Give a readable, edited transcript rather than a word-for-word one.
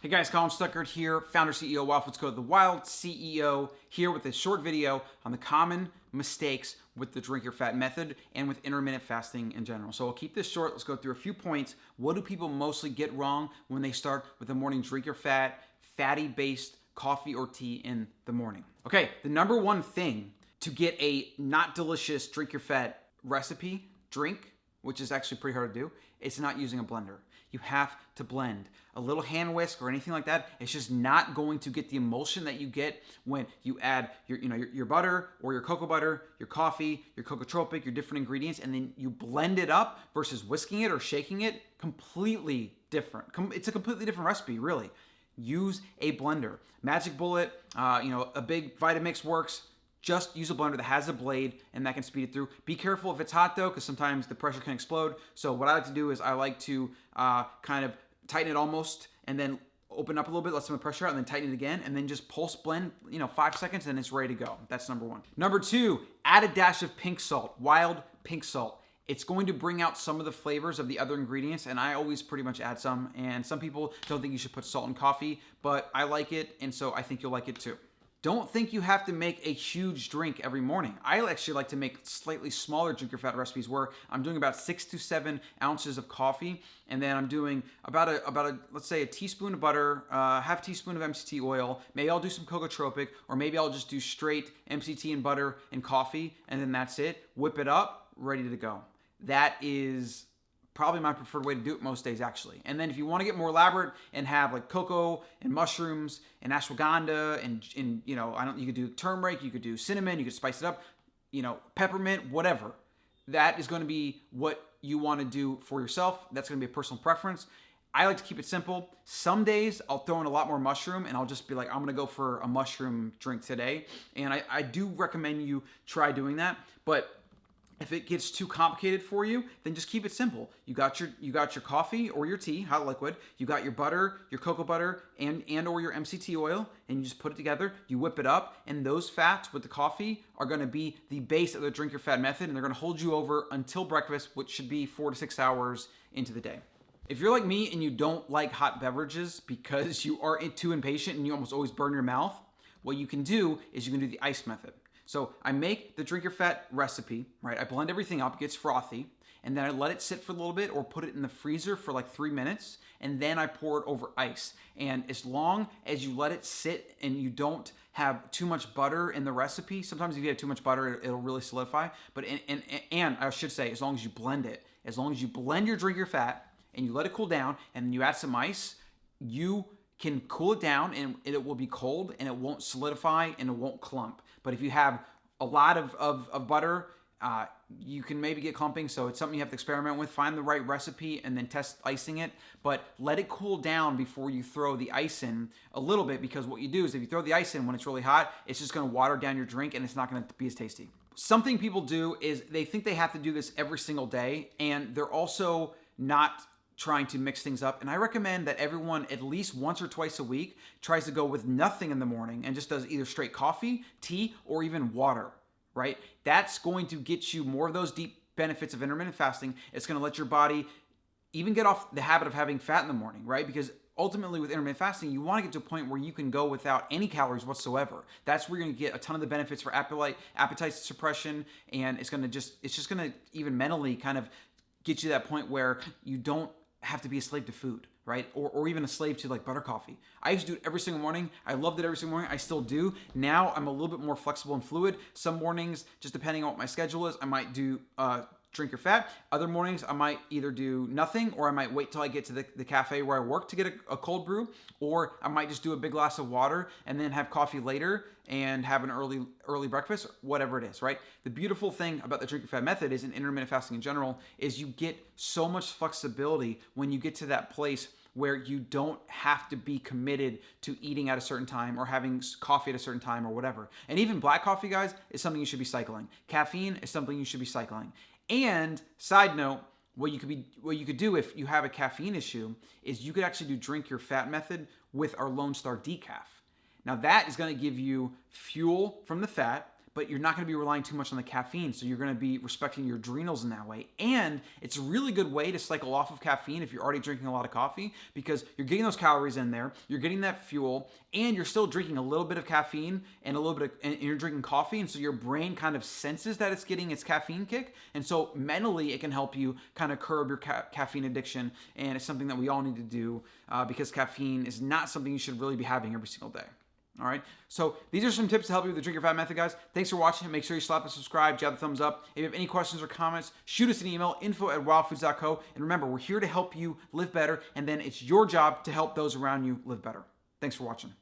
Hey guys, Colin Stuckert here, founder, CEO of Wild Foods Co., the Wild CEO, here with a short video on the common mistakes with the Drink Your Fat method and with intermittent fasting in general. So I'll keep this short. Let's go through a few points. What do people mostly get wrong when they start with the morning Drink Your Fat, fatty-based coffee or tea in the morning? Okay, the number one thing to get a not delicious Drink Your Fat recipe, drink, which is actually pretty hard to do, it's not using a blender. You have to blend. A little hand whisk or anything like that, it's just not going to get the emulsion that you get when you add your butter or your cocoa butter, your coffee, your cocotropic, your different ingredients, and then you blend it up versus whisking it or shaking it. Completely different. It's a completely different recipe, really. Use a blender. Magic Bullet, a big Vitamix works. Just use a blender that has a blade and that can speed it through. Be careful if it's hot though, because sometimes the pressure can explode. So what I like to do is I like to kind of tighten it almost and then open up a little bit, let some of the pressure out, and then tighten it again, and then just pulse blend, 5 seconds, and it's ready to go. That's number one. Number two, add a dash of pink salt, wild pink salt. It's going to bring out some of the flavors of the other ingredients, and I always pretty much add some, and some people don't think you should put salt in coffee, but I like it, and so I think you'll like it too. Don't think you have to make a huge drink every morning. I actually like to make slightly smaller Drink Your Fat recipes where I'm doing about 6 to 7 ounces of coffee, and then I'm doing about a let's say a teaspoon of butter, half teaspoon of MCT oil. Maybe I'll do some cocotropic, or maybe I'll just do straight MCT and butter and coffee, and then that's it. Whip it up, ready to go. That is probably my preferred way to do it most days, actually. And then if you want to get more elaborate and have like cocoa and mushrooms and ashwagandha and you could do turmeric, you could do cinnamon, you could spice it up, peppermint, whatever. That is going to be what you want to do for yourself. That's going to be a personal preference. I like to keep it simple. Some days I'll throw in a lot more mushroom and I'll just be like, I'm going to go for a mushroom drink today. And I do recommend you try doing that. But if it gets too complicated for you, then just keep it simple. You got your coffee or your tea, hot liquid. You got your butter, your cocoa butter, and or your MCT oil, and you just put it together. You whip it up, and those fats with the coffee are going to be the base of the Drink Your Fat method, and they're going to hold you over until breakfast, which should be 4 to 6 hours into the day. If you're like me and you don't like hot beverages because you are too impatient and you almost always burn your mouth, what you can do is you can do the ice method. So I make the Drink Your Fat recipe, right? I blend everything up, it gets frothy, and then I let it sit for a little bit or put it in the freezer for like 3 minutes, and then I pour it over ice. And as long as you let it sit and you don't have too much butter in the recipe, sometimes if you have too much butter, it'll really solidify. But and I should say, as long as you blend it, as long as you blend your Drink Your Fat and you let it cool down, and then you add some ice, you can cool it down and it will be cold and it won't solidify and it won't clump. But if you have a lot of butter, you can maybe get clumping, so it's something you have to experiment with. Find the right recipe and then test icing it, but let it cool down before you throw the ice in a little bit, because what you do is if you throw the ice in when it's really hot, it's just going to water down your drink and it's not going to be as tasty. Something people do is they think they have to do this every single day, and they're also not trying to mix things up. And I recommend that everyone at least once or twice a week tries to go with nothing in the morning and just does either straight coffee, tea, or even water, right? That's going to get you more of those deep benefits of intermittent fasting. It's going to let your body even get off the habit of having fat in the morning, right? Because ultimately with intermittent fasting, you want to get to a point where you can go without any calories whatsoever. That's where you're going to get a ton of the benefits for appetite suppression, and it's just going to even mentally kind of get you to that point where you don't have to be a slave to food, right? Or even a slave to like butter coffee. I used to do it every single morning. I loved it every single morning. I still do. Now I'm a little bit more flexible and fluid. Some mornings, just depending on what my schedule is, I might do Drink Your Fat. Other mornings, I might either do nothing, or I might wait till I get to the cafe where I work to get a cold brew, or I might just do a big glass of water and then have coffee later and have an early breakfast, whatever it is, right? The beautiful thing about the Drink Your Fat method is, in intermittent fasting in general, is you get so much flexibility when you get to that place where you don't have to be committed to eating at a certain time or having coffee at a certain time or whatever. And even black coffee, guys, is something you should be cycling. Caffeine is something you should be cycling. And side note, what you could do if you have a caffeine issue is you could actually do Drink Your Fat method with our Lone Star decaf. Now that is going to give you fuel from the fat, but you're not going to be relying too much on the caffeine. So you're going to be respecting your adrenals in that way. And it's a really good way to cycle off of caffeine if you're already drinking a lot of coffee, because you're getting those calories in there, you're getting that fuel, and you're still drinking a little bit of caffeine and a little bit of, and you're drinking coffee. And so your brain kind of senses that it's getting its caffeine kick. And so mentally, it can help you kind of curb your caffeine addiction. And it's something that we all need to do because caffeine is not something you should really be having every single day. All right, so these are some tips to help you with the Drink Your Fat method, guys. Thanks for watching. Make sure you slap the subscribe, jab the thumbs up. If you have any questions or comments, shoot us an email, info@wildfoods.co. And remember, we're here to help you live better, and then it's your job to help those around you live better. Thanks for watching.